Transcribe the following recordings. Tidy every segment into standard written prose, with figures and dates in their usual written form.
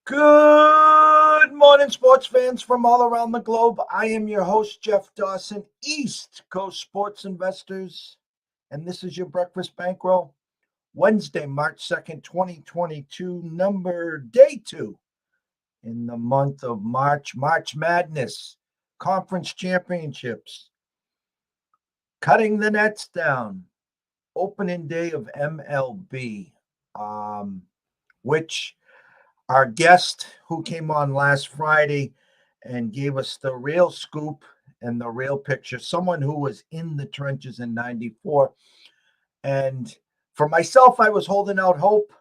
Good morning, sports fans from all around the globe. I am your host, Jeff Dawson, East Coast Sports Investors, and this is your Breakfast Bankroll, Wednesday, March 2nd, 2022, day 2 in the month of March. March Madness, Conference Championships, cutting the nets down, opening day of MLB, which our guest who came on last Friday and gave us the real scoop and the real picture, someone who was in the trenches in 94. And for myself, I was holding out hope,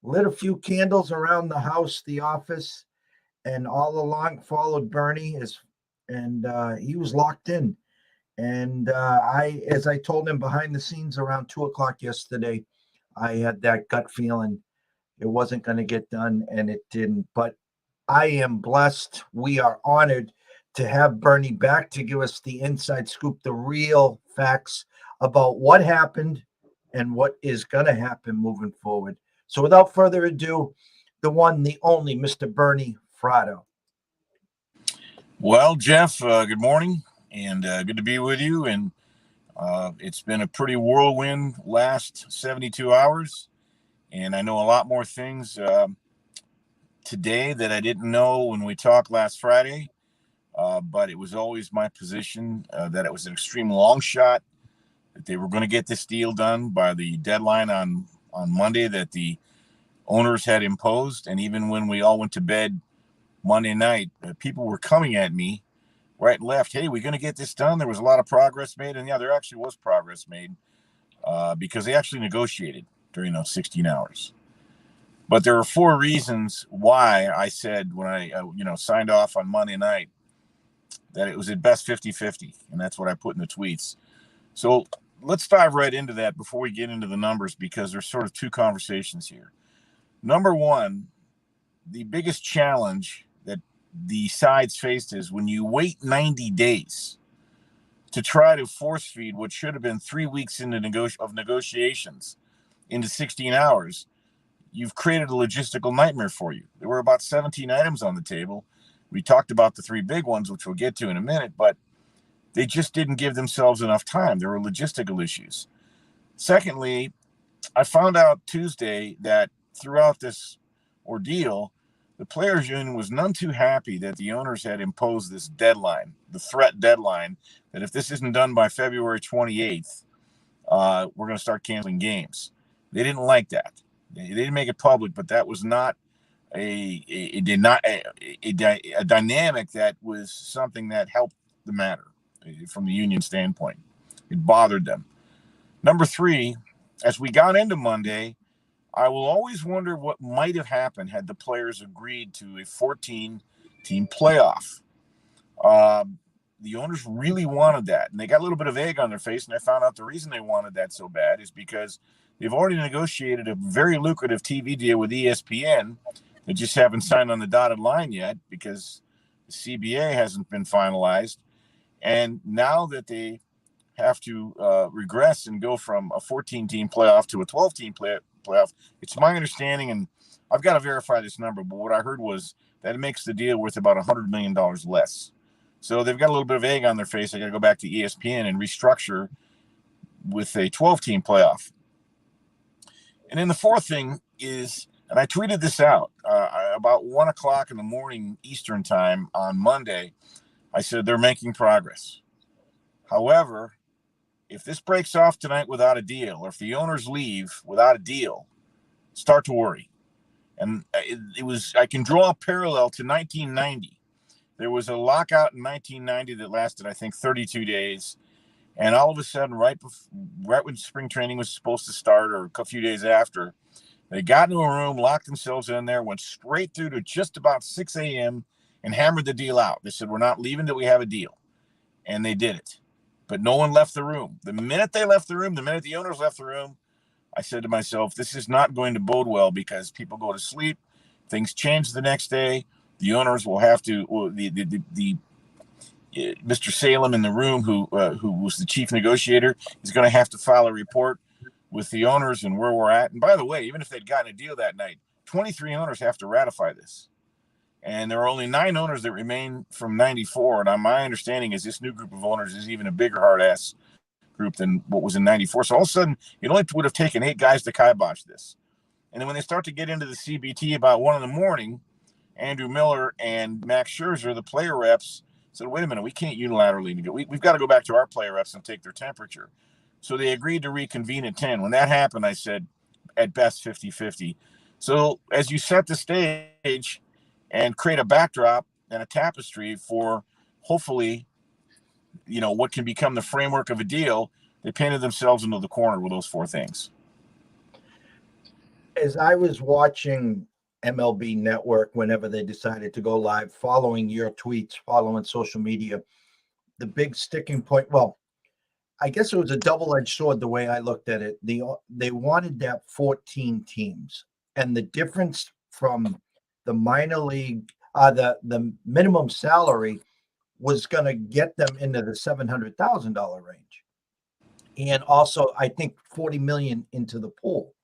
lit a few candles around the house, the office, and all along followed Bernie, and he was locked in. And as I told him behind the scenes around 2 o'clock yesterday, I had that gut feeling it wasn't going to get done, and it didn't. But I am blessed. We are honored to have Bernie back to give us the inside scoop, the real facts about what happened and what is going to happen moving forward. So without further ado, the one, the only, Mr. Bernie Fratto. Well, Jeff, good morning, and good to be with you. And it's been a pretty whirlwind last 72 hours. And I know a lot more things today that I didn't know when we talked last Friday. But it was always my position that it was an extreme long shot, that they were going to get this deal done by the deadline on Monday that the owners had imposed. And even when we all went to bed Monday night, people were coming at me right and left. Hey, we're going to get this done. There was a lot of progress made. And yeah, there actually was progress made because they actually negotiated during those 16 hours. But there are 4 reasons why I said when I signed off on Monday night that it was at best 50-50. And that's what I put in the tweets. So let's dive right into that before we get into the numbers, because there's sort of 2 conversations here. Number one, the biggest challenge that the sides faced is when you wait 90 days to try to force feed what should have been 3 weeks into negotiations into 16 hours, you've created a logistical nightmare for you. There were about 17 items on the table. We talked about the 3 big ones, which we'll get to in a minute, but they just didn't give themselves enough time. There were logistical issues. Secondly, I found out Tuesday that throughout this ordeal, the players' union was none too happy that the owners had imposed this deadline, the threat deadline, that if this isn't done by February 28th, we're going to start canceling games. They didn't like that. They didn't make it public, but that was not a dynamic that was something that helped the matter from the union standpoint. It bothered them. Number 3, as we got into Monday, I will always wonder what might have happened had the players agreed to a 14-team playoff. The owners really wanted that, and they got a little bit of egg on their face, and I found out the reason they wanted that so bad is because they've already negotiated a very lucrative TV deal with ESPN. They just haven't signed on the dotted line yet because the CBA hasn't been finalized. And now that they have to regress and go from a 14-team playoff to a 12-team playoff, it's my understanding, and I've got to verify this number, but what I heard was that it makes the deal worth about $100 million less. So they've got a little bit of egg on their face. They got to go back to ESPN and restructure with a 12-team playoff. And then the 4th thing is, and I tweeted this out about 1 o'clock in the morning Eastern time on Monday, I said they're making progress. However, if this breaks off tonight without a deal, or if the owners leave without a deal, start to worry. And I can draw a parallel to 1990. There was a lockout in 1990 that lasted, I think, 32 days. And all of a sudden, right when spring training was supposed to start, or a few days after, they got into a room, locked themselves in there, went straight through to just about 6 a.m. and hammered the deal out. They said, we're not leaving till we have a deal. And they did it. But no one left the room. The minute they left the room, the minute the owners left the room, I said to myself, this is not going to bode well, because people go to sleep. Things change the next day. The owners will have to, Mr. Salem in the room, who was the chief negotiator, is going to have to file a report with the owners and where we're at. And by the way, even if they'd gotten a deal that night, 23 owners have to ratify this. And there are only 9 owners that remain from 94. And my understanding is this new group of owners is even a bigger hard ass group than what was in 94. So all of a sudden, it only would have taken 8 guys to kibosh this. And then when they start to get into the CBT about 1 in the morning, Andrew Miller and Max Scherzer, the player reps, said, wait a minute, we can't unilaterally go. We've got to go back to our player reps and take their temperature. So they agreed to reconvene at 10. When that happened, I said, at best 50-50. So as you set the stage and create a backdrop and a tapestry for hopefully, what can become the framework of a deal, they painted themselves into the corner with those 4 things. As I was watching MLB Network, whenever they decided to go live, following your tweets, following social media, the big sticking point, well, I guess it was a double-edged sword the way I looked at it. They wanted that 14 teams, and the difference from the minor league, the minimum salary was going to get them into the $700,000 range, and also I think 40 million into the pool.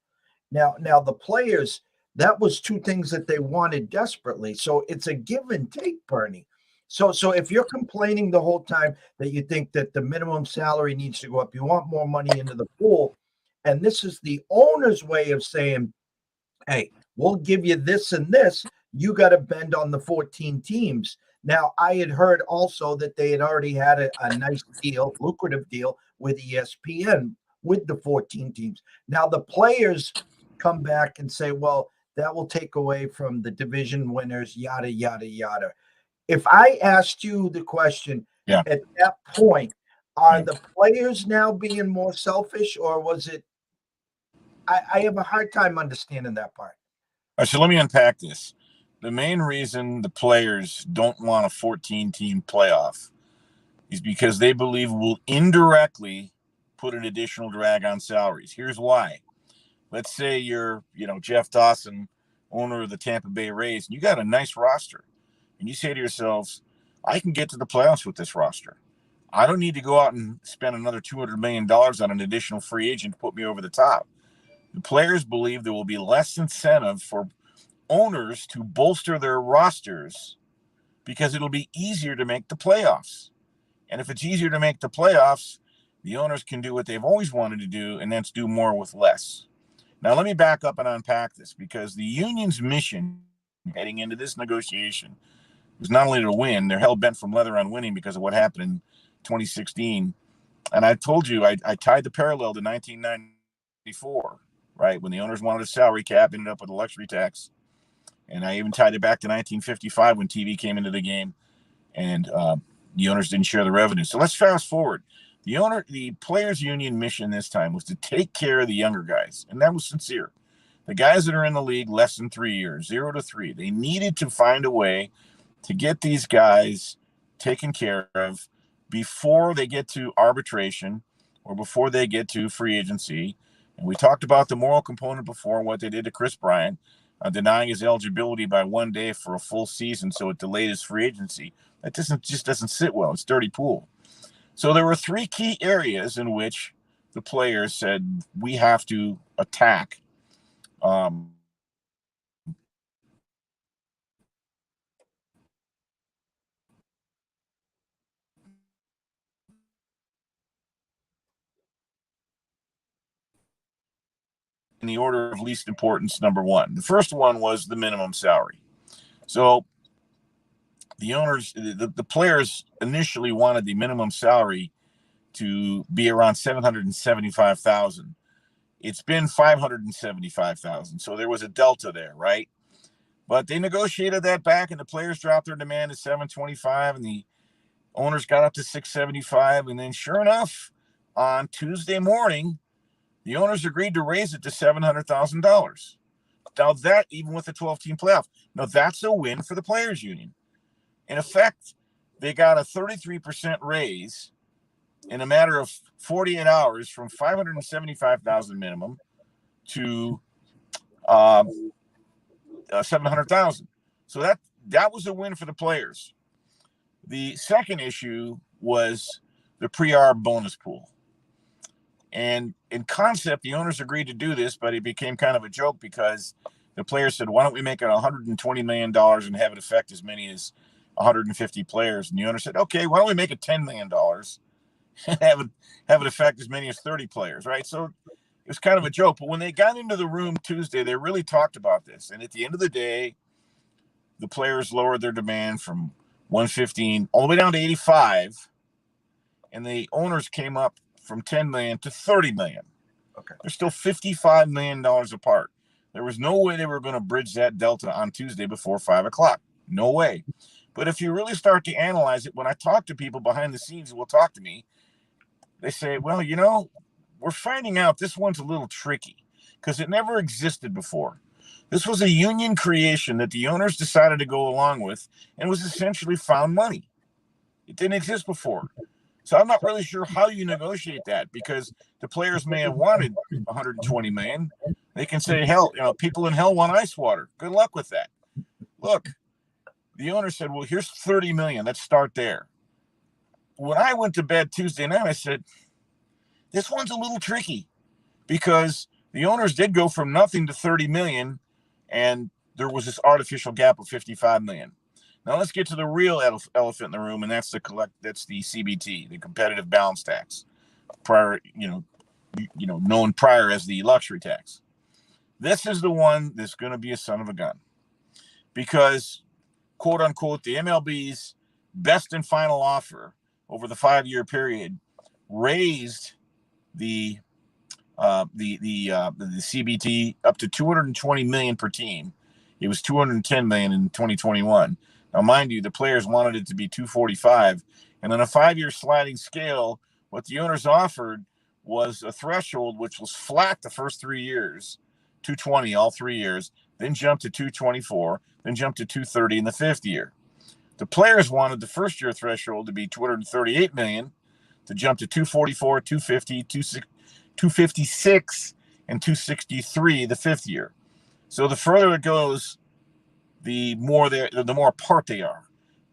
Now the players, that was 2 things that they wanted desperately. So it's a give and take, Bernie. So if you're complaining the whole time that you think that the minimum salary needs to go up, you want more money into the pool, and this is the owner's way of saying, hey, we'll give you this and this, you got to bend on the 14 teams. Now, I had heard also that they had already had a nice deal, lucrative deal with ESPN with the 14 teams. Now, the players come back and say, well, that will take away from the division winners, yada, yada, yada. If I asked you the question at that point, are the players now being more selfish, or was it? I have a hard time understanding that part. All right, so let me unpack this. The main reason the players don't want a 14-team playoff is because they believe will indirectly put an additional drag on salaries. Here's why. Let's say you're, Jeff Dawson, owner of the Tampa Bay Rays, and you got a nice roster. And you say to yourselves, I can get to the playoffs with this roster. I don't need to go out and spend another $200 million on an additional free agent to put me over the top. The players believe there will be less incentive for owners to bolster their rosters because it'll be easier to make the playoffs. And if it's easier to make the playoffs, the owners can do what they've always wanted to do, and that's do more with less. Now, let me back up and unpack this, because the union's mission heading into this negotiation was not only to win, they're hell-bent from leather on winning because of what happened in 2016. And I told you, I tied the parallel to 1994, right, when the owners wanted a salary cap, ended up with a luxury tax. And I even tied it back to 1955 when TV came into the game, and the owners didn't share the revenue. So let's fast forward. The players' union mission this time was to take care of the younger guys, and that was sincere. The guys that are in the league less than 3 years, 0 to 3, they needed to find a way to get these guys taken care of before they get to arbitration or before they get to free agency. And we talked about the moral component before, what they did to Chris Bryant, denying his eligibility by 1 day for a full season, so it delayed his free agency. That just doesn't sit well. It's dirty pool. So there were 3 key areas in which the players said we have to attack. In the order of least importance, number 1. The first one was the minimum salary. So the owners, the players initially wanted the minimum salary to be around $775,000. It's been $575,000. So there was a delta there, right? But they negotiated that back, and the players dropped their demand to $725,000, and the owners got up to $675,000. And then sure enough, on Tuesday morning, the owners agreed to raise it to $700,000. Now that, even with the 12-team playoff, now that's a win for the players' union. In effect, they got a 33% raise in a matter of 48 hours from $575,000 minimum to $700,000. So that was a win for the players. The second issue was the pre-arb bonus pool. And in concept, the owners agreed to do this, but it became kind of a joke because The players said, why don't we make it $120 million and have it affect as many as 150 players? And the owner said, okay, why don't we make it $10 million and have it affect as many as 30 players, right? So it was kind of a joke. But when they got into the room Tuesday, they really talked about this. And at the end of the day, the players lowered their demand from 115 all the way down to 85, and the owners came up from 10 million to 30 million. Okay. They're still $55 million apart. There was no way they were going to bridge that delta on Tuesday before 5 o'clock. No way. But if you really start to analyze it, when I talk to people behind the scenes who will talk to me, they say, well, we're finding out this one's a little tricky because it never existed before. This was a union creation that the owners decided to go along with and was essentially found money. It didn't exist before. So I'm not really sure how you negotiate that, because the players may have wanted 120 million. They can say, hell, people in hell want ice water. Good luck with that. Look, the owner said, well, here's 30 million. Let's start there. When I went to bed Tuesday night, I said, this one's a little tricky, because the owners did go from nothing to 30 million, and there was this artificial gap of 55 million. Now let's get to the real elephant in the room, and that's the CBT, the competitive balance tax, prior, known prior as the luxury tax. This is the one that's going to be a son of a gun, because, quote unquote, the MLB's best and final offer over the 5-year period raised the CBT up to 220 million per team. It was 210 million in 2021. Now, mind you, the players wanted it to be 245, and on a 5-year sliding scale, what the owners offered was a threshold which was flat the first 3 years, 220 all 3 years, then jumped to 224, then jumped to 230 in the 5th year. The players wanted the first year threshold to be 238 million, to jump to 244, 250, 256, and 263 the 5th year. So the further it goes, the more apart they are.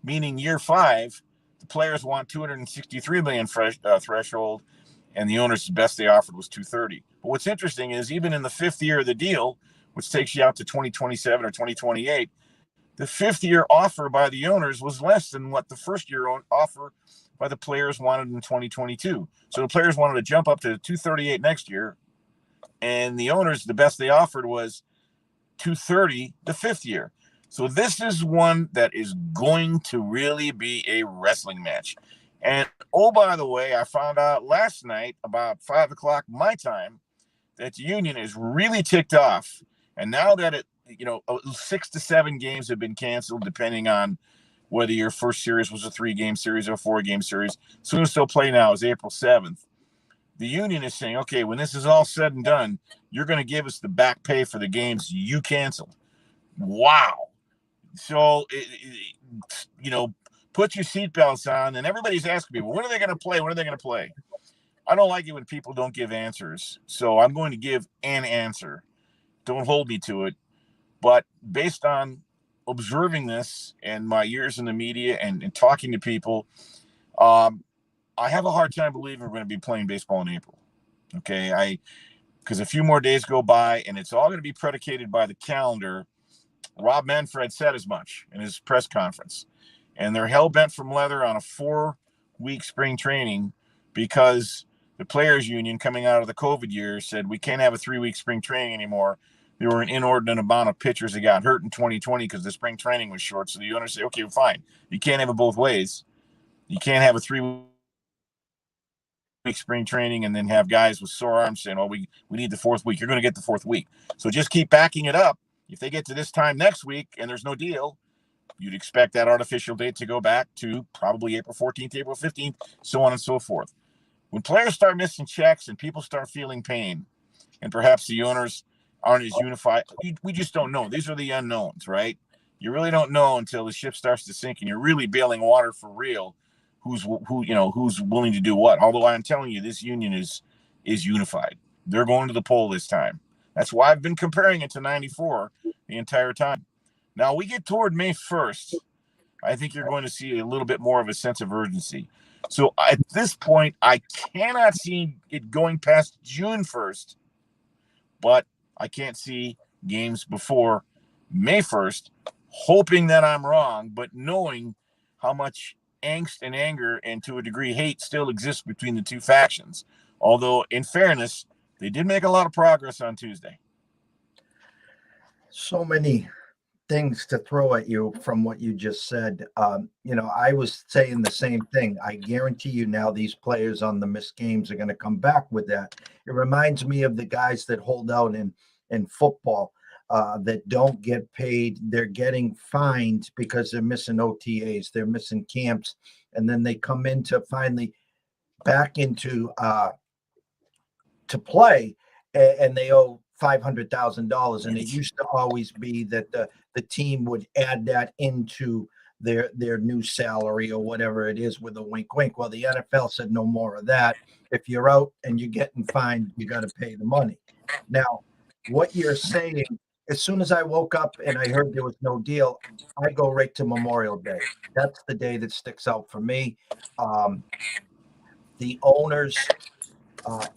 Meaning year 5, the players want 263 million threshold, and the owners' best they offered was 230. But what's interesting is, even in the 5th year of the deal, which takes you out to 2027 or 2028, the 5th year offer by the owners was less than what the first year offer by the players wanted in 2022. So the players wanted to jump up to 238 next year, and the owners, the best they offered was 230 the 5th year. So this is one that is going to really be a wrestling match. And, oh, by the way, I found out last night about 5 o'clock my time that the union is really ticked off. And now that 6 to 7 games have been canceled, depending on whether your first series was a 3-game series or a 4-game series. Soonest they'll play now is April 7th. The union is saying, okay, when this is all said and done, you're going to give us the back pay for the games you canceled. Wow. So, put your seatbelts on, and everybody's asking me, well, when are they going to play? When are they going to play? I don't like it when people don't give answers. So I'm going to give an answer. Don't hold me to it. But based on observing this and my years in the media and talking to people, I have a hard time believing we're going to be playing baseball in April. Okay, because a few more days go by, and it's all going to be predicated by the calendar. Rob Manfred said as much in his press conference, and they're hell-bent from leather on a 4-week spring training, because the players union, coming out of the COVID year, said we can't have a 3-week spring training anymore. There were an inordinate amount of pitchers that got hurt in 2020 because the spring training was short. So the owners say, okay, fine. You can't have it both ways. You can't have a 3-week spring training and then have guys with sore arms saying, we need the 4th week. You're going to get the 4th week. So just keep backing it up. If they get to this time next week and there's no deal, you'd expect that artificial date to go back to probably April 14th, April 15th, so on and so forth. When players start missing checks and people start feeling pain, and perhaps the owners aren't as unified, we just don't know. These are the unknowns, right? You really don't know until the ship starts to sink and you're really bailing water for real. Who's willing to do what? Although I'm telling you, this union is unified. They're going to the poll this time. That's why I've been comparing it to 94 the entire time. Now, we get toward May 1st, I think you're going to see a little bit more of a sense of urgency. So at this point, I cannot see it going past June 1st, but I can't see games before May 1st, hoping that I'm wrong, but knowing how much angst and anger and to a degree hate still exists between the two factions. Although, in fairness, they did make a lot of progress on Tuesday. So many things to throw at you from what you just said. I was saying the same thing. I guarantee you now these players on the missed games are going to come back with that. It reminds me of the guys that hold out in football that don't get paid. They're getting fined because they're missing OTAs, they're missing camps, and then they come into finally back into to play, and they owe $500,000. And it used to always be that the team would add that into their new salary or whatever it is with a wink wink. Well, the NFL said no more of that. If you're out and you're getting fined, you got to pay the money. Now, what you're saying, as soon as I woke up and I heard there was no deal, I go right to Memorial Day. That's the day that sticks out for me. Um, the owners,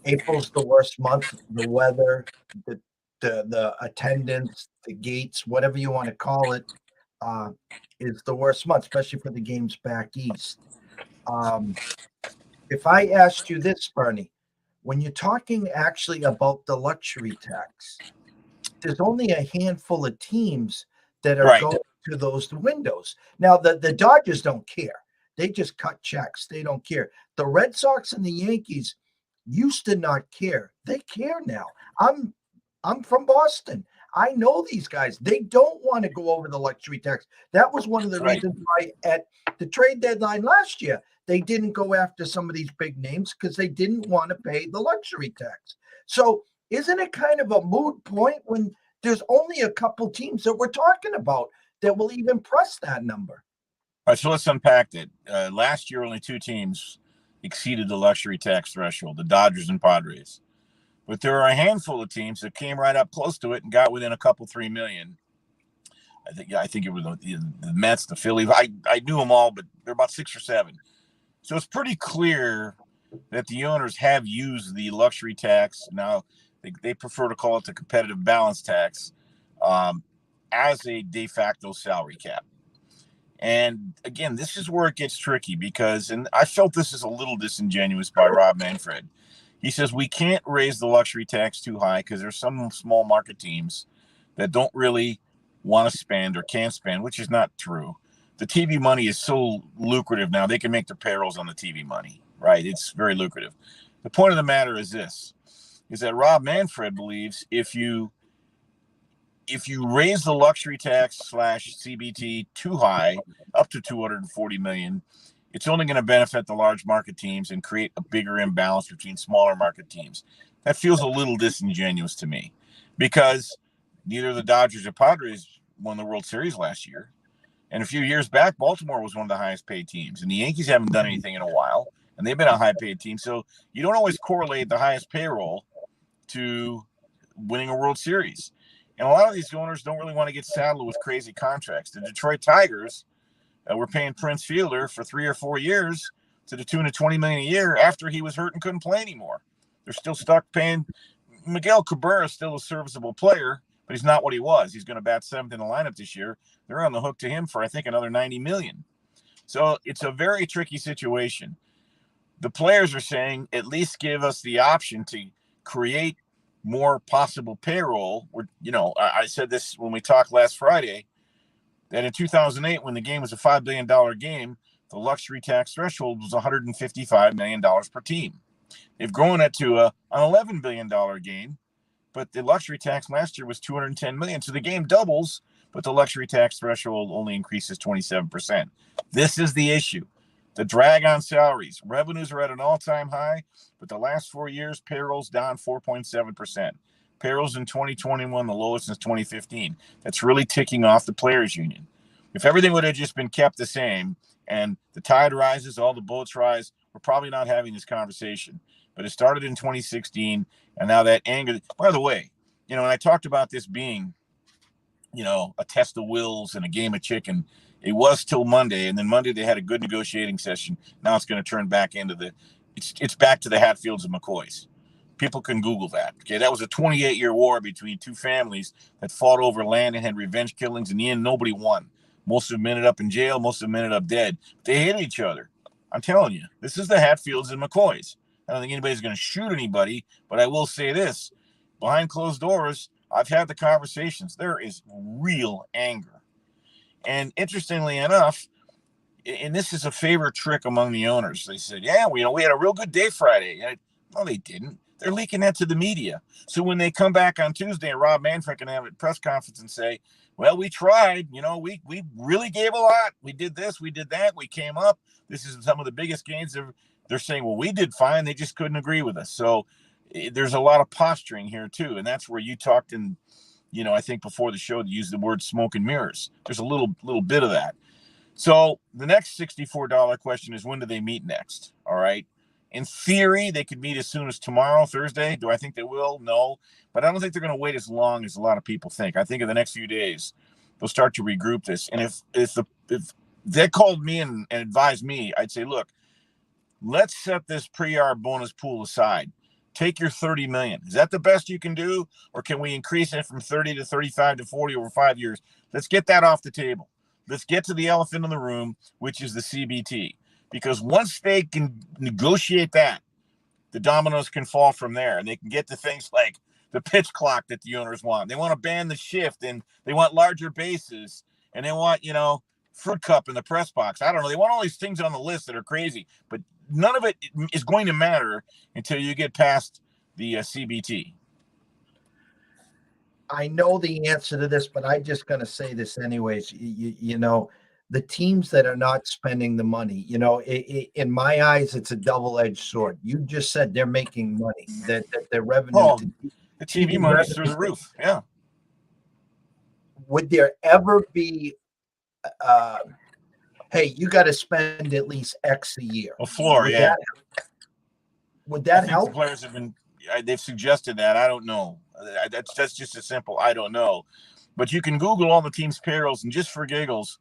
April's the worst month. The weather, the the attendance, the gates, whatever you want to call it, uh, is the worst month, especially for the games back east. Um, if I asked you this, Bernie, when you're talking actually about the luxury tax, there's only a handful of teams that are Right. going to those windows. Now, the Dodgers don't care. They just cut checks. They don't care. The Red Sox and the Yankees used to not care. They care now. I'm from Boston. I know these guys. They don't want to go over the luxury tax. That was one of the Right. reasons why at the trade deadline last year they didn't go after some of these big names because they didn't want to pay the luxury tax. So isn't it kind of a moot point when there's only a couple teams that we're talking about that will even press that number? All right, so let's unpack that. Last year, only two teams exceeded the luxury tax threshold: the Dodgers and Padres. But there are a handful of teams that came right up close to it and got within a couple, 3 million. I think it was the Mets, the Phillies. I knew them all, but they're about 6 or 7. So it's pretty clear that the owners have used the luxury tax. Now they prefer to call it the competitive balance tax, um, as a de facto salary cap. And again, this is where it gets tricky because, and I felt this is a little disingenuous by Rob Manfred. He says we can't raise the luxury tax too high because there's some small market teams that don't really want to spend or can't spend, which is not true. The TV money is so lucrative now; they can make their payrolls on the TV money, right? It's very lucrative. The point of the matter is this: is that Rob Manfred believes if you raise the luxury tax slash CBT too high, up to 240 million, it's only going to benefit the large market teams and create a bigger imbalance between smaller market teams. That feels a little disingenuous to me because neither the Dodgers or Padres won the World Series last year. And a few years back, Baltimore was one of the highest paid teams, and the Yankees haven't done anything in a while, and they've been a high paid team. So you don't always correlate the highest payroll to winning a World Series. And a lot of these owners don't really want to get saddled with crazy contracts. The Detroit Tigers were paying Prince Fielder for 3 or 4 years to the tune of $20 million a year after he was hurt and couldn't play anymore. They're still stuck paying Miguel Cabrera, is still a serviceable player, but he's not what he was. He's going to bat 7th in the lineup this year. They're on the hook to him for, I think, another $90 million. So it's a very tricky situation. The players are saying at least give us the option to create more possible payroll. I said this when we talked last Friday, that in 2008, when the game was a $5 billion game, the luxury tax threshold was $155 million per team. They've grown it to an $11 billion game, but the luxury tax last year was $210 million. So the game doubles, but the luxury tax threshold only increases 27%. This is the issue. The drag on salaries. Revenues are at an all-time high, but the last 4 years, payrolls down 4.7%. Payrolls in 2021, the lowest since 2015. That's really ticking off the players' union. If everything would have just been kept the same and the tide rises, all the boats rise, we're probably not having this conversation. But it started in 2016, and now that anger. By the way, and I talked about this being, a test of wills and a game of chicken. It was till Monday, and then Monday they had a good negotiating session. Now it's going to turn back into it's back to the Hatfields and McCoys. People can Google that. Okay, that was a 28-year war between two families that fought over land and had revenge killings. In the end, nobody won. Most of them ended up in jail. Most of them ended up dead. They hated each other. I'm telling you, this is the Hatfields and McCoys. I don't think anybody's going to shoot anybody, but I will say this. Behind closed doors, I've had the conversations. There is real anger. And interestingly enough, and this is a favorite trick among the owners. They said, yeah, we had a real good day Friday. No, they didn't. They're leaking that to the media. So when they come back on Tuesday and Rob Manfred can have a press conference and say, well, we tried, we really gave a lot. We did this, we did that, we came up. This is some of the biggest gains. They're saying, well, we did fine. They just couldn't agree with us. So there's a lot of posturing here too. And that's where you talked in, I think before the show, to use the word smoke and mirrors. There's a little bit of that. So the next $64 question is, when do they meet next? All right. In theory, they could meet as soon as tomorrow, Thursday. Do I think they will? No. But I don't think they're going to wait as long as a lot of people think. I think in the next few days, they'll start to regroup this. And if they called me and advised me, I'd say, look, let's set this pre-arb bonus pool aside. Take your $30 million. Is that the best you can do? Or can we increase it from 30 to 35 to 40 over 5 years? Let's get that off the table. Let's get to the elephant in the room, which is the CBT. Because once they can negotiate that, the dominoes can fall from there. And they can get to things like the pitch clock that the owners want. They want to ban the shift, and they want larger bases. And they want, fruit cup in the press box. I don't know. They want all these things on the list that are crazy. But none of it is going to matter until you get past the CBT. I know the answer to this, but I'm just going to say this anyways. The teams that are not spending the money, in my eyes, it's a double-edged sword. You just said they're making money, that their revenue, the TV money's through the roof. Yeah. Would there ever be, hey, you got to spend at least X a year? A floor, yeah. Would that help? The players they've suggested that. I don't know. That's just a simple, I don't know. But you can Google all the teams' payrolls, and just for giggles,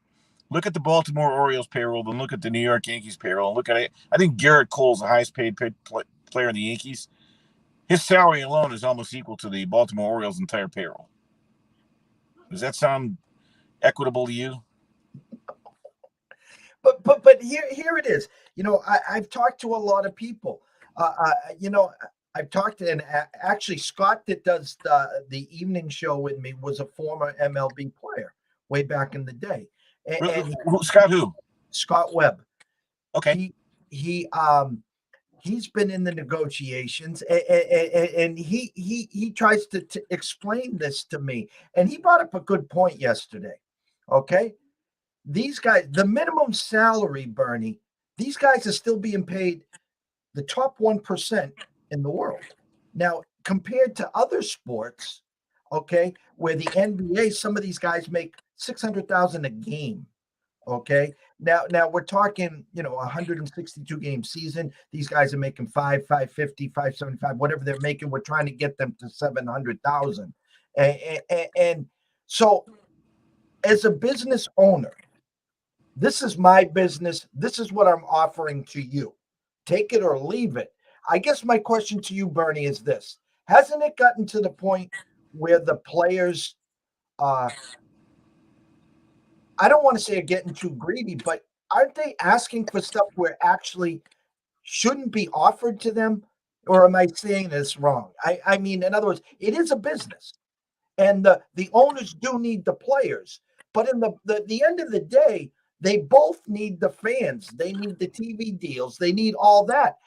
look at the Baltimore Orioles payroll, then look at the New York Yankees payroll. Look at it. I think Garrett Cole's the highest paid player in the Yankees. His salary alone is almost equal to the Baltimore Orioles' entire payroll. Does that sound equitable to you? But here it is. I've talked to a lot of people. I've talked to, and actually Scott that does the evening show with me was a former MLB player way back in the day. And Scott who? Scott Webb. Okay. He's been in the negotiations, and he tries to explain this to me. And he brought up a good point yesterday. Okay. These guys, the minimum salary, Bernie, these guys are still being paid the top 1% in the world. Now, compared to other sports, okay, where the NBA, some of these guys make $600,000 a game. Okay. Now we're talking, 162 game season. These guys are making 550, 575, whatever they're making. We're trying to get them to 700,000. And so as a business owner, this is my business. This is what I'm offering to you. Take it or leave it. I guess my question to you, Bernie, is this. Hasn't it gotten to the point where the players, I don't want to say are getting too greedy, but aren't they asking for stuff where actually shouldn't be offered to them? Or am I saying this wrong? I mean, in other words, it is a business. And the owners do need the players. But in the end of the day, they both need the fans. They need the TV deals. They need all that.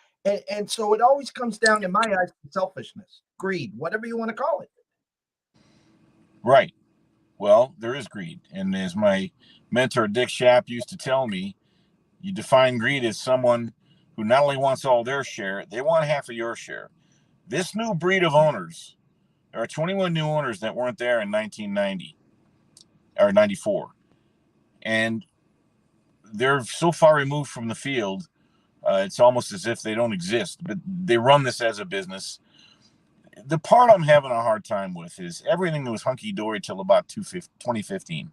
And so it always comes down, in my eyes, to selfishness, greed, whatever you want to call it. Right. Well, there is greed. And as my mentor, Dick Schaap, used to tell me, you define greed as someone who not only wants all their share, they want half of your share. This new breed of owners, there are 21 new owners that weren't there in 1990 or 94. And they're so far removed from the field, it's almost as if they don't exist. But they run this as a business. The part I'm having a hard time with is everything was hunky-dory till about 2015.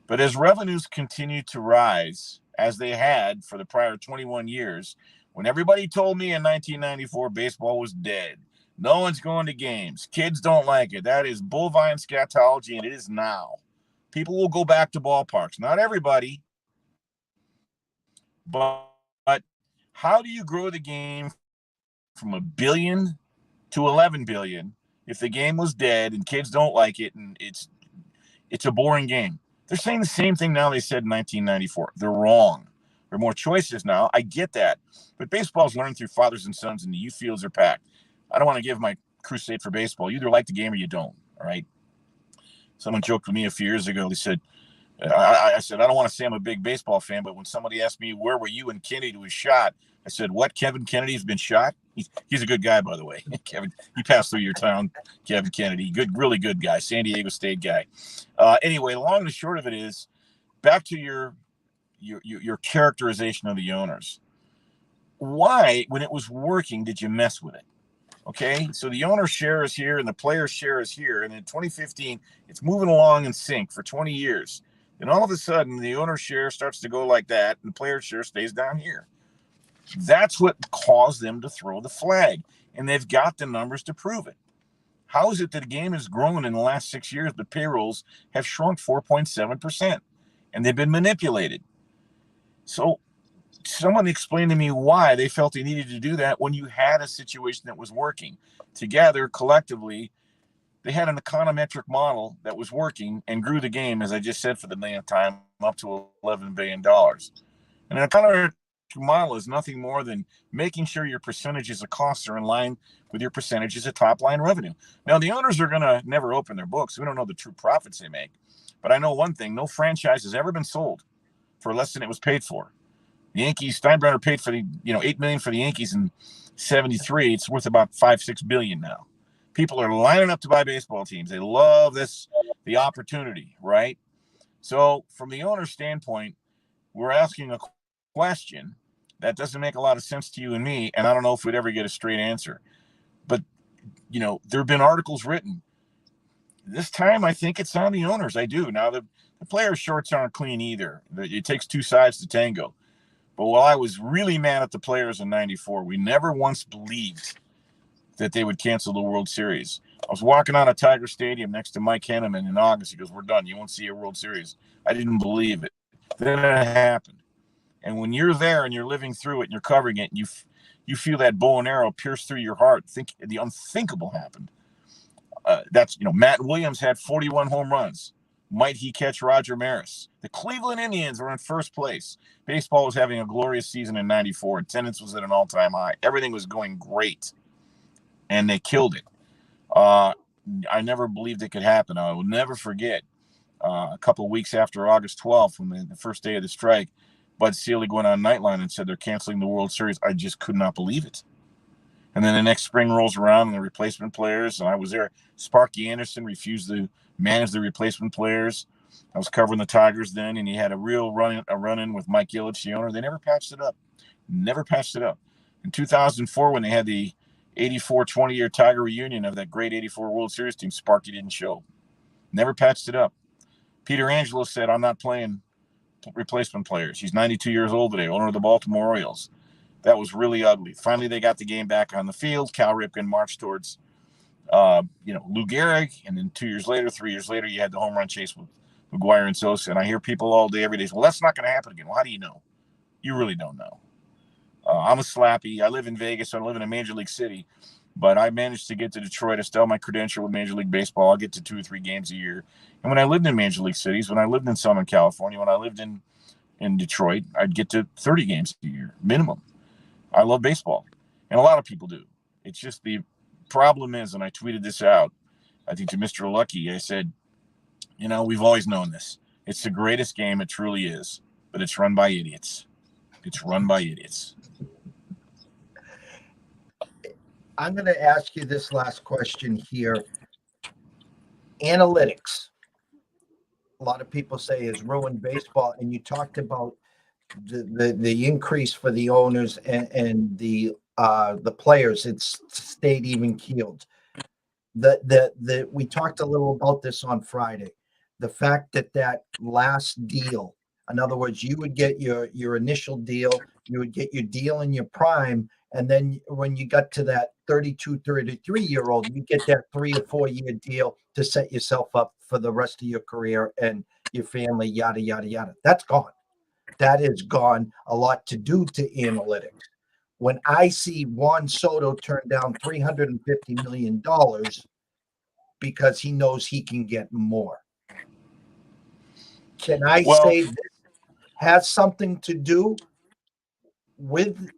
But as revenues continue to rise, as they had for the prior 21 years, when everybody told me in 1994 baseball was dead, No one's going to games. Kids don't like it. That is bovine scatology, and it is now. People will go back to ballparks. Not everybody, but how do you grow the game from 1 billion to 11 billion if the game was dead and kids don't like it and it's a boring game? They're saying the same thing now they said in 1994. They're wrong. There are more choices now. I get that. But baseball's learned through fathers and sons, and the youth fields are packed. I don't want to give my crusade for baseball. You either like the game or you don't, all right? Someone joked with me a few years ago. They said, I said, I don't want to say I'm a big baseball fan, but when somebody asked me, where were you when Kennedy was shot? I said, what, Kevin Kennedy's been shot? He's a good guy, by the way. Kevin, he passed through your town, Kevin Kennedy. Good, really good guy, San Diego State guy. Anyway, long and the short of it is, back to your characterization of the owners. Why, when it was working, did you mess with it? Okay, so the owner share is here and the player share is here. And in 2015, it's moving along in sync for 20 years. And all of a sudden, the owner share starts to go like that, and the player share stays down here. That's what caused them to throw the flag. And they've got the numbers to prove it. How is it that the game has grown in the last 6 years, but payrolls have shrunk 4.7%? And they've been manipulated. So someone explained to me why they felt they needed to do that when you had a situation that was working. Together, collectively, they had an econometric model that was working and grew the game, as I just said, for the millionth time, up to $11 billion. And an econometric model is nothing more than making sure your percentages of costs are in line with your percentages of top line revenue. Now, the owners are going to never open their books. We don't know the true profits they make. But I know one thing, no franchise has ever been sold for less than it was paid for. The Yankees, Steinbrenner paid for the $8 million for the Yankees in '73. It's worth about $5-6 billion now. People are lining up to buy baseball teams. They love the opportunity, right? So from the owner's standpoint, we're asking a question that doesn't make a lot of sense to you and me, and I don't know if we'd ever get a straight answer. But there have been articles written. This time, I think it's on the owners. I do. Now the players' shorts aren't clean either. It takes two sides to tango. But while I was really mad at the players in '94, we never once believed that they would cancel the World Series. I was walking out of Tiger Stadium next to Mike Henneman in August. He goes, "We're done. You won't see a World Series." I didn't believe it. Then it happened. And when you're there and you're living through it and you're covering it, and you feel that bow and arrow pierce through your heart. Think the unthinkable happened. That's Matt Williams had 41 home runs. Might he catch Roger Maris? The Cleveland Indians were in first place. Baseball was having a glorious season in '94. Attendance was at an all-time high. Everything was going great, and they killed it. I never believed it could happen. I will never forget a couple of weeks after August 12th, when the first day of the strike, Bud Selig went on Nightline and said they're canceling the World Series. I just could not believe it. And then the next spring rolls around and the replacement players, and I was there. Sparky Anderson refused to manage the replacement players. I was covering the Tigers then, and he had a real run-in with Mike Ilitch, the owner. They never patched it up. Never patched it up. In 2004, when they had the '84 20-year Tiger reunion of that great '84 World Series team, Sparky didn't show. Never patched it up. Peter Angelo said, "I'm not playing replacement players." He's 92 years old today, owner of the Baltimore Orioles. That was really ugly. Finally, they got the game back on the field. Cal Ripken marched towards, Lou Gehrig, and then 3 years later, you had the home run chase with McGuire and Sosa. And I hear people all day, every day, well, that's not going to happen again. Well, how do you know? You really don't know. I'm a slappy. I live in Vegas. So I live in a major league city, but I managed to get to Detroit. I still have my credential with Major League Baseball. I'll get to 2 or 3 games a year. And when I lived in major league cities, when I lived in Southern California, when I lived in Detroit, I'd get to 30 games a year minimum. I love baseball, and a lot of people do. It's just the problem is, and I tweeted this out, I think to Mr. Lucky, I said, we've always known this. It's the greatest game. It truly is, but it's run by idiots. It's run by idiots. I'm going to ask you this last question here. Analytics, a lot of people say, has ruined baseball, and you talked about the increase for the owners and the players. It's stayed even keeled. We talked a little about this on Friday. The fact that last deal, in other words, you would get your initial deal, you would get your deal in your prime, And then when you got to that 32, 33-year-old, you get that 3 or 4 year deal to set yourself up for the rest of your career and your family, yada, yada, yada. That's gone. That is gone. A lot to do to analytics. When I see Juan Soto turn down $350 million because he knows he can get more, can I Well, say this has something to do with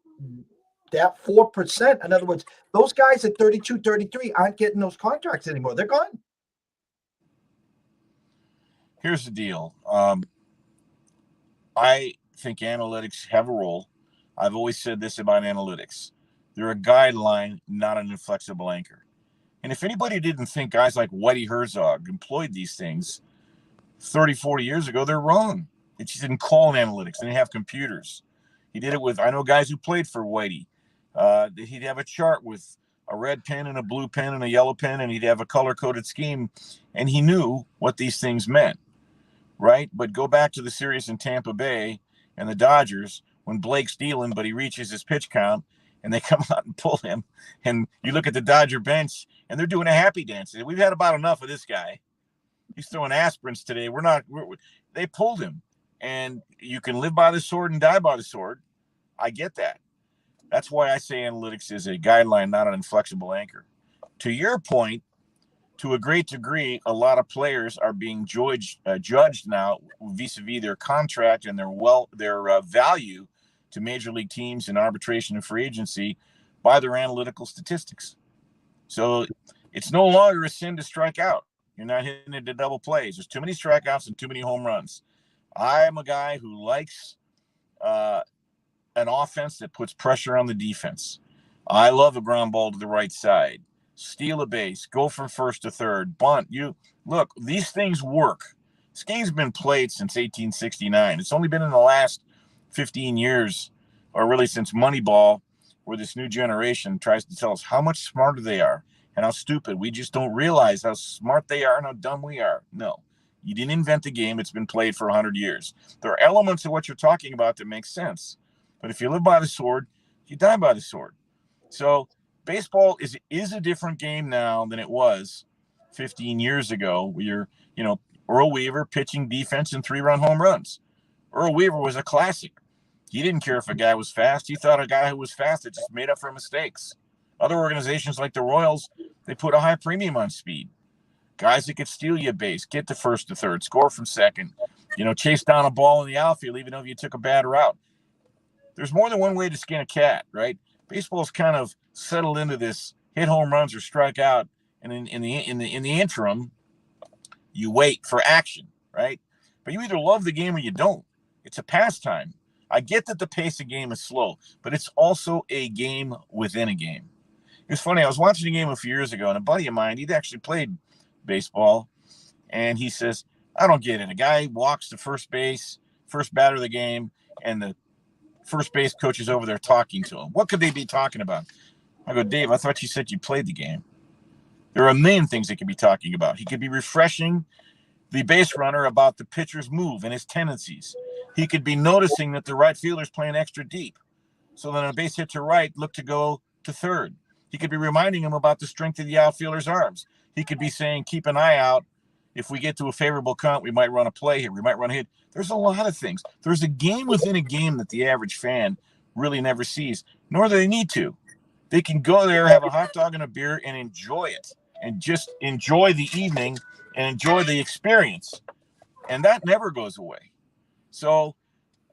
that 4%? In other words, those guys at 32, 33 aren't getting those contracts anymore. They're gone. here's the deal. I think analytics have a role. I've always said this about analytics. They're a guideline, not an inflexible anchor. And if anybody didn't think guys like Whitey Herzog employed these things 30, 40 years ago, they're wrong. It just didn't call it analytics. They didn't have computers. He did it with, I know guys who played for Whitey. He'd have a chart with a red pen and a blue pen and a yellow pen, and he'd have a color-coded scheme, and he knew what these things meant, right? But go back to the series in Tampa Bay and the Dodgers when Blake's dealing, but he reaches his pitch count, and they come out and pull him. And you look at the Dodger bench, and they're doing a happy dance. We've had about enough of this guy. He's throwing aspirins today. They pulled him. And you can live by the sword and die by the sword. I get that. That's why I say analytics is a guideline, not an inflexible anchor. To your point, to a great degree, a lot of players are being judged now vis-a-vis their contract and their value to major league teams in arbitration and free agency by their analytical statistics. So it's no longer a sin to strike out. You're not hitting into double plays. There's too many strikeouts and too many home runs. I am a guy who likes an offense that puts pressure on the defense. I love a ground ball to the right side, steal a base, go from first to third, bunt. You look, these things work. This game's been played since 1869. It's only been in the last 15 years, or really since Moneyball, where this new generation tries to tell us how much smarter they are and how stupid. We just don't realize how smart they are and how dumb we are. No, you didn't invent the game. It's been played for 100 years. There are elements of what you're talking about that make sense. But if you live by the sword, you die by the sword. So baseball is a different game now than it was 15 years ago, where you're, Earl Weaver pitching defense and 3-run home runs. Earl Weaver was a classic. He didn't care if a guy was fast. He thought a guy who was fast had just made up for mistakes. Other organizations like the Royals, they put a high premium on speed. Guys that could steal you a base, get to first to third, score from second, chase down a ball in the outfield, even though you took a bad route. There's more than one way to skin a cat, right? Baseball's kind of settled into this: hit home runs or strike out, and in the interim, you wait for action, right? But you either love the game or you don't. It's a pastime. I get that the pace of game is slow, but it's also a game within a game. It's funny. I was watching a game a few years ago, and a buddy of mine, he'd actually played baseball, and he says, "I don't get it. A guy walks to first base, first batter of the game, and the first base coach is over there talking to him. What could they be talking about?" I go, "Dave, I thought you said you played the game. There are a million things they could be talking about. He could be refreshing the base runner about the pitcher's move and his tendencies. He could be noticing that the right fielder's playing extra deep. So then a base hit to right, look to go to third. He could be reminding him about the strength of the outfielder's arms. He could be saying, keep an eye out. If we get to a favorable count, we might run a play here. We might run a hit." There's a lot of things. There's a game within a game that the average fan really never sees, nor do they need to. They can go there, have a hot dog and a beer, and enjoy it, and just enjoy the evening and enjoy the experience. And that never goes away. So,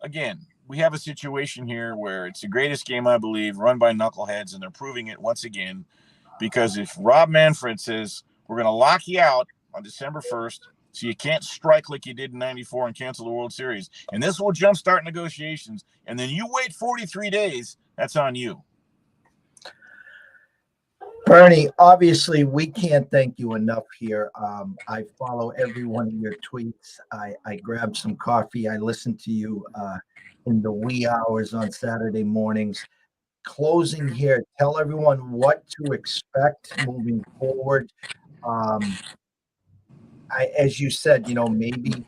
again, we have a situation here where it's the greatest game, I believe, run by knuckleheads, and they're proving it once again. Because if Rob Manfred says, we're going to lock you out on December 1st, so you can't strike like you did in 94 and cancel the World Series, and this will jumpstart negotiations, and then you wait 43 days, that's on you. Bernie, obviously, we can't thank you enough here. I follow every one of your tweets. I grabbed some coffee. I listen to you in the wee hours on Saturday mornings. Closing here, tell everyone what to expect moving forward. As you said, maybe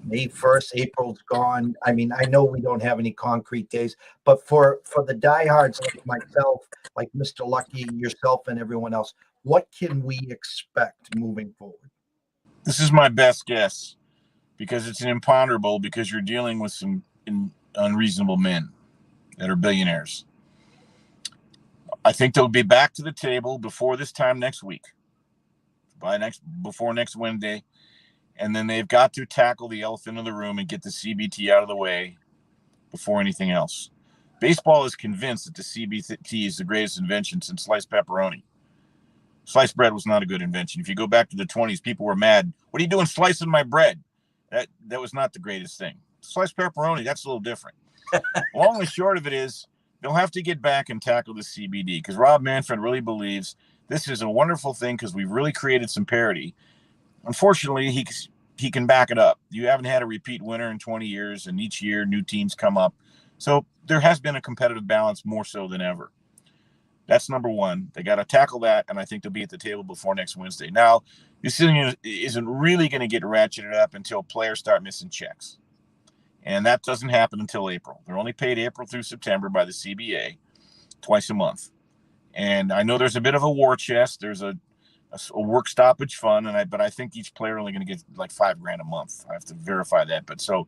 May 1st, April's gone. I mean, I know we don't have any concrete days, but for the diehards like myself, like Mr. Lucky, yourself, and everyone else, what can we expect moving forward? This is my best guess because it's an imponderable because you're dealing with some unreasonable men that are billionaires. I think they'll be back to the table before this time next week, before next Wednesday, and then they've got to tackle the elephant in the room and get the CBT out of the way before anything else. Baseball is convinced that the CBT is the greatest invention since sliced pepperoni. Sliced bread was not a good invention. If you go back to the 20s, people were mad. What are you doing slicing my bread? That was not the greatest thing. Sliced pepperoni, that's a little different. Long and short of it is they'll have to get back and tackle the CBD because Rob Manfred really believes this is a wonderful thing because we've really created some parity. Unfortunately, he can back it up. You haven't had a repeat winner in 20 years, and each year new teams come up. So there has been a competitive balance more so than ever. That's number one. They got to tackle that, and I think they'll be at the table before next Wednesday. Now, this isn't really going to get ratcheted up until players start missing checks. And that doesn't happen until April. They're only paid April through September by the CBA twice a month. And I know there's a bit of a war chest. There's a work stoppage fund, but I think each player only going to get like $5,000 a month. I have to verify that. But so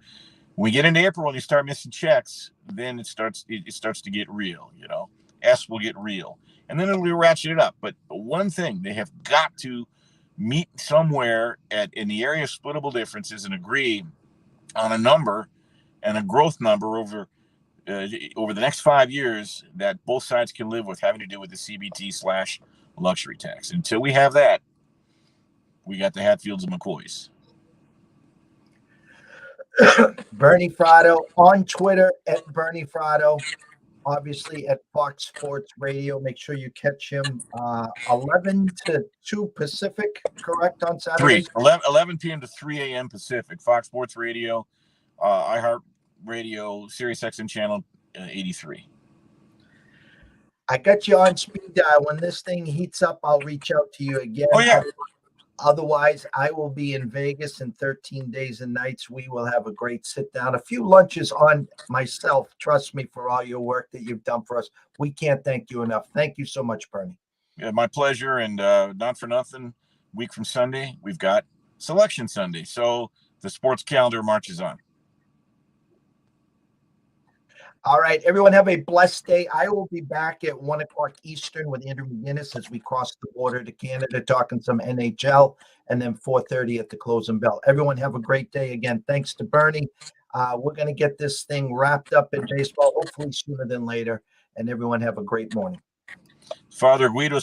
when we get into April and you start missing checks, then it starts to get real, you know. S will get real. And then it'll ratchet it up. But one thing, they have got to meet somewhere in the area of splittable differences and agree on a number and a growth number over the next 5 years that both sides can live with, having to do with the CBT/luxury tax. Until we have that, we got the Hatfields and McCoys. Bernie Fratto on Twitter at Bernie Fratto, obviously at Fox Sports Radio. Make sure you catch him 11 to 2 Pacific, correct, on Saturdays? 11 p.m. to 3 a.m. Pacific, Fox Sports Radio, iHeart Radio, Sirius XM channel 83. I got you on speed dial. When this thing heats up, I'll reach out to you again. Oh, yeah. Otherwise, I will be in Vegas in 13 days and nights. We will have a great sit down, a few lunches on myself. Trust me, for all your work that you've done for us. We can't thank you enough. Thank you so much, Bernie. Yeah, my pleasure. And not for nothing, week from Sunday, we've got Selection Sunday. So the sports calendar marches on. All right, everyone have a blessed day. I will be back at 1 o'clock Eastern with Andrew McGinnis as we cross the border to Canada, talking some NHL, and then 4:30 at the closing bell. Everyone have a great day. Again, thanks to Bernie. We're going to get this thing wrapped up in baseball, hopefully sooner than later, and everyone have a great morning. Father Guido